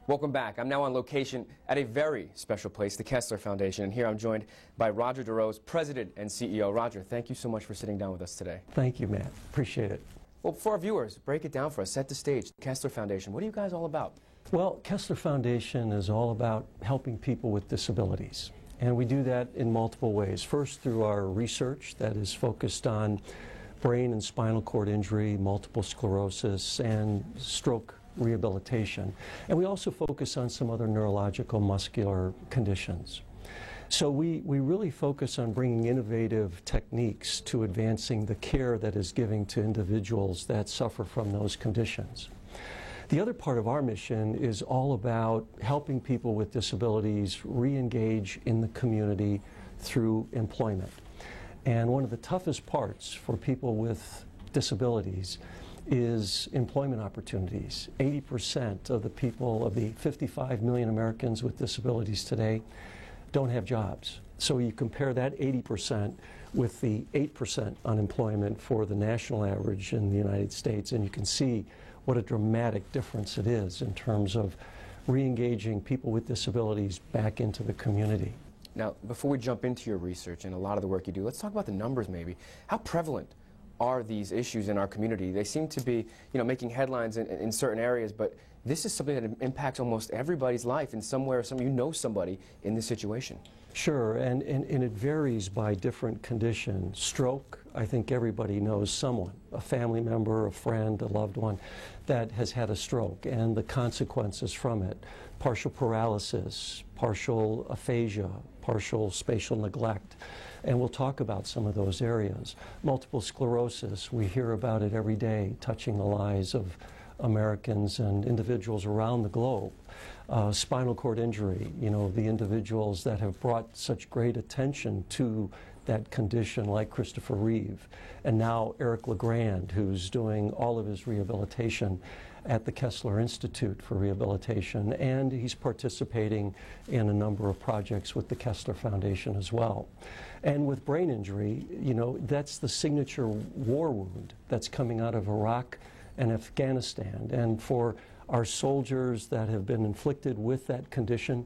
Welcome back. I'm now on location at a very special place, the Kessler Foundation, and here I'm joined by Roger DeRose, President and CEO. Roger, thank you so much for sitting down with us today. Thank you, Matt. Appreciate it. Well, for our viewers, break it down for us. Set the stage. The Kessler Foundation, what are you guys all about? Well, Kessler Foundation is all about helping people with disabilities, and we do that in multiple ways. First, through our research that is focused on brain and spinal cord injury, multiple sclerosis, and stroke rehabilitation. And we also focus on some other neurological muscular conditions. So we really focus on bringing innovative techniques to advancing the care that is given to individuals that suffer from those conditions. The other part of our mission is all about helping people with disabilities re-engage in the community through employment. And one of the toughest parts for people with disabilities is employment opportunities. 80% of the people, of the 55 million Americans with disabilities today, don't have jobs. So you compare that 80% with the 8% unemployment for the national average in the United States, and you can see what a dramatic difference it is in terms of re-engaging people with disabilities back into the community. Now, before we jump into your research and a lot of the work you do, let's talk about the numbers maybe. How prevalent are these issues in our community? They seem to be, making headlines in certain areas, but this is something that impacts almost everybody's life in some way or some. You know somebody in this situation. Sure, and it varies by different conditions. Stroke, I think everybody knows someone, a family member, a friend, a loved one that has had a stroke and the consequences from it. Partial paralysis, partial aphasia, partial spatial neglect. And we'll talk about some of those areas. Multiple sclerosis, we hear about it every day, touching the lives of Americans and individuals around the globe. Spinal cord injury, the individuals that have brought such great attention to that condition, like Christopher Reeve, and now Eric LeGrand, who's doing all of his rehabilitation at the Kessler Institute for Rehabilitation, and he's participating in a number of projects with the Kessler Foundation as well. And with brain injury, that's the signature war wound that's coming out of Iraq and Afghanistan. And for our soldiers that have been inflicted with that condition,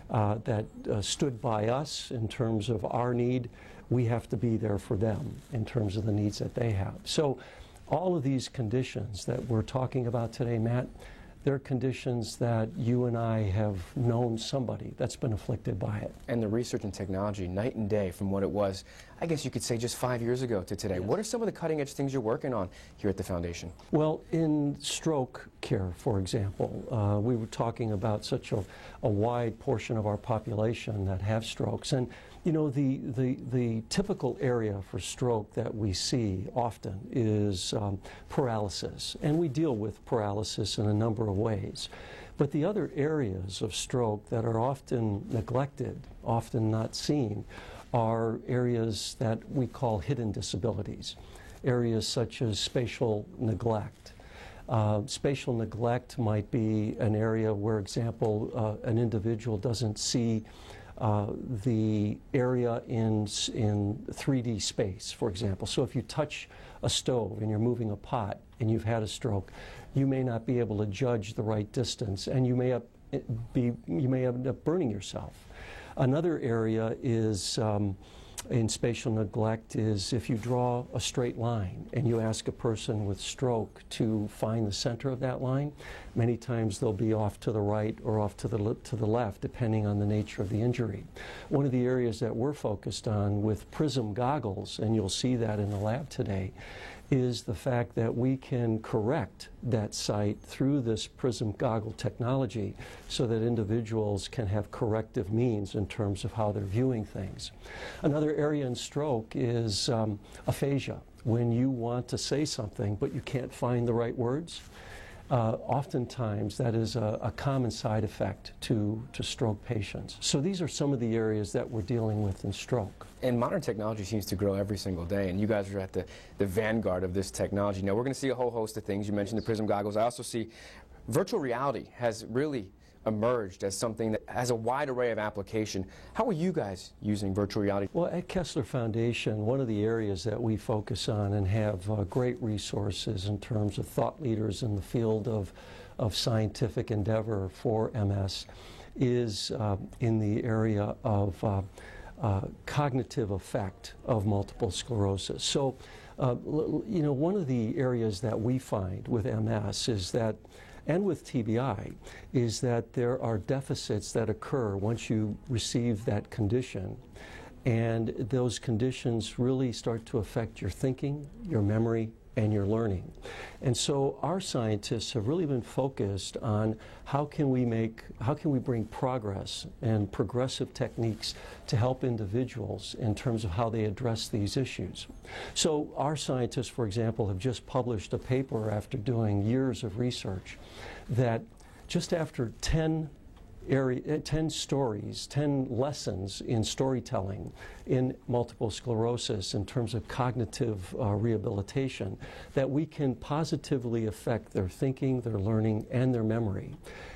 that stood by us in terms of our need, we have to be there for them in terms of the needs that they have. So all of these conditions that we're talking about today, Matt, they're conditions that you and I have known somebody that's been afflicted by it. And the research and technology, night and day from what it was, I guess you could say just 5 years ago to today. Yes. What are some of the cutting edge things you're working on here at the Foundation? Well, in stroke care, for example, we were talking about such a wide portion of our population that have strokes. And the typical area for stroke that we see often is paralysis, and we deal with paralysis in a number of ways. But the other areas of stroke that are often neglected, often not seen, are areas that we call hidden disabilities, areas such as spatial neglect. Spatial neglect might be an area where, example, an individual doesn't see the area in 3D space, for example. So if you touch a stove and you're moving a pot and you've had a stroke, you may not be able to judge the right distance, and you may end up burning yourself. Another area is in spatial neglect is if you draw a straight line and you ask a person with stroke to find the center of that line, many times they'll be off to the right or off to the left, depending on the nature of the injury. One of the areas that we're focused on with Prism goggles, and you'll see that in the lab today, is the fact that we can correct that sight through this Prism goggle technology so that individuals can have corrective means in terms of how they're viewing things. Another area in stroke is aphasia. When you want to say something but you can't find the right words, oftentimes that is a common side effect to stroke patients. So these are some of the areas that we're dealing with in stroke. And modern technology seems to grow every single day, and you guys are at the vanguard of this technology. Now, we're going to see a whole host of things. You mentioned the Prism goggles. I also see virtual reality has really emerged as something that has a wide array of application. How are you guys using virtual reality? Well, at Kessler Foundation, one of the areas that we focus on and have great resources in terms of thought leaders in the field of of scientific endeavor for MS is in the area of cognitive effect of multiple sclerosis. So, one of the areas that we find with MS is that, and with TBI, is that there are deficits that occur once you receive that condition. And those conditions really start to affect your thinking, your memory, and your learning. And so our scientists have really been focused on how can we bring progress and progressive techniques to help individuals in terms of how they address these issues. So our scientists, for example, have just published a paper after doing years of research that just after 10 stories, 10 lessons in storytelling in multiple sclerosis in terms of cognitive rehabilitation, that we can positively affect their thinking, their learning, and their memory.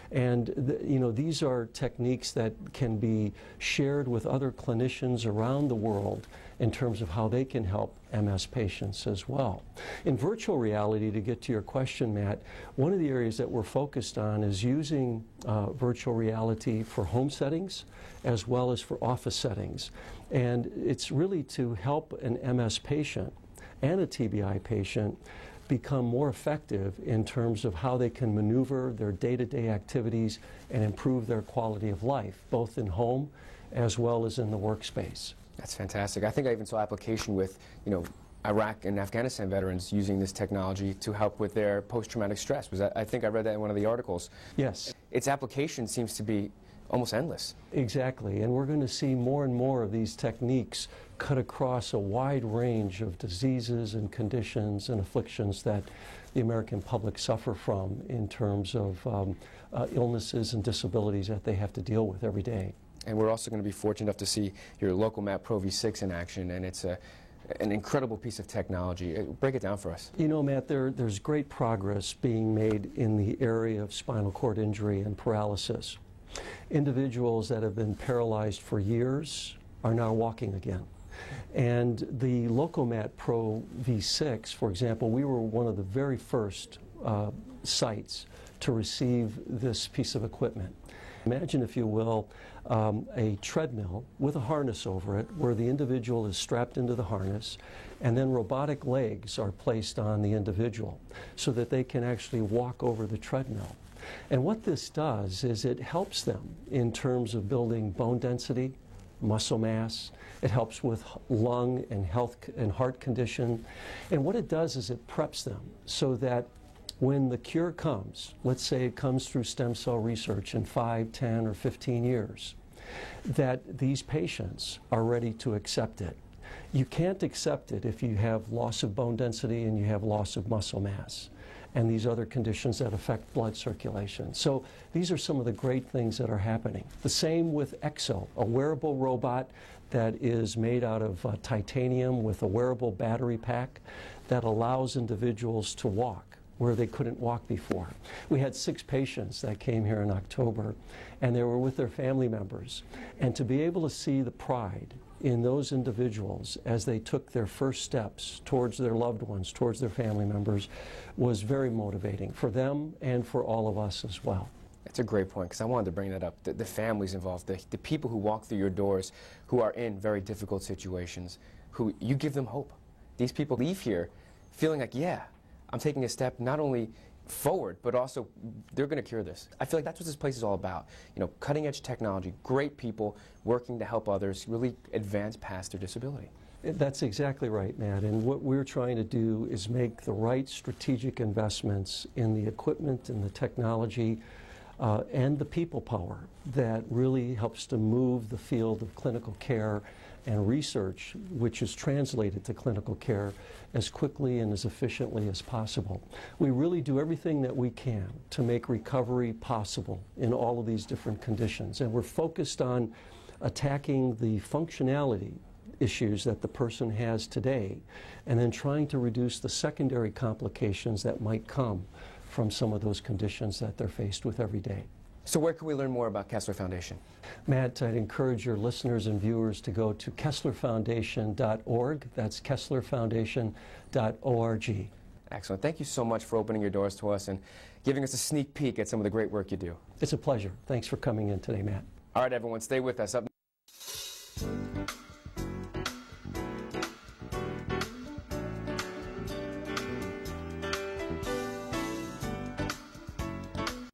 And these are techniques that can be shared with other clinicians around the world in terms of how they can help MS patients as well. In virtual reality, to get to your question, Matt, one of the areas that we're focused on is using virtual reality for home settings as well as for office settings. And it's really to help an MS patient and a TBI patient become more effective in terms of how they can maneuver their day-to-day activities and improve their quality of life, both in home as well as in the workspace. That's fantastic. I think I even saw application with, Iraq and Afghanistan veterans using this technology to help with their post-traumatic stress. I think I read that in one of the articles. Yes. Its application seems to be almost endless. Exactly, and we're going to see more and more of these techniques cut across a wide range of diseases and conditions and afflictions that the American public suffer from in terms of illnesses and disabilities that they have to deal with every day. And we're also going to be fortunate enough to see your LocoMap Pro V6 in action, and it's an incredible piece of technology. Break it down for us. Matt, there's great progress being made in the area of spinal cord injury and paralysis. Individuals that have been paralyzed for years are now walking again. And the LocoMap Pro V6, for example, we were one of the very first sites to receive this piece of equipment. Imagine, if you will, a treadmill with a harness over it where the individual is strapped into the harness, and then robotic legs are placed on the individual so that they can actually walk over the treadmill. And what this does is it helps them in terms of building bone density, muscle mass. It helps with lung and heart condition. And what it does is it preps them so that when the cure comes, let's say it comes through stem cell research in 5, 10, or 15 years, that these patients are ready to accept it. You can't accept it if you have loss of bone density and you have loss of muscle mass and these other conditions that affect blood circulation. So these are some of the great things that are happening. The same with Exo, a wearable robot that is made out of titanium with a wearable battery pack that allows individuals to walk where they couldn't walk before. We had 6 patients that came here in October, and they were with their family members. And to be able to see the pride in those individuals as they took their first steps towards their loved ones, towards their family members, was very motivating for them and for all of us as well. That's a great point, because I wanted to bring that up. The families involved, the people who walk through your doors who are in very difficult situations, who you give them hope. These people leave here feeling like, yeah, I'm taking a step not only forward, but also they're going to cure this. I feel like that's what this place is all about. Cutting edge technology, great people working to help others really advance past their disability. That's exactly right, Matt. And what we're trying to do is make the right strategic investments in the equipment and the technology and the people power that really helps to move the field of clinical care and research, which is translated to clinical care, as quickly and as efficiently as possible. We really do everything that we can to make recovery possible in all of these different conditions. And we're focused on attacking the functionality issues that the person has today, and then trying to reduce the secondary complications that might come from some of those conditions that they're faced with every day. So where can we learn more about Kessler Foundation? Matt, I'd encourage your listeners and viewers to go to KesslerFoundation.org. That's KesslerFoundation.org. Excellent. Thank you so much for opening your doors to us and giving us a sneak peek at some of the great work you do. It's a pleasure. Thanks for coming in today, Matt. All right, everyone, stay with us. Up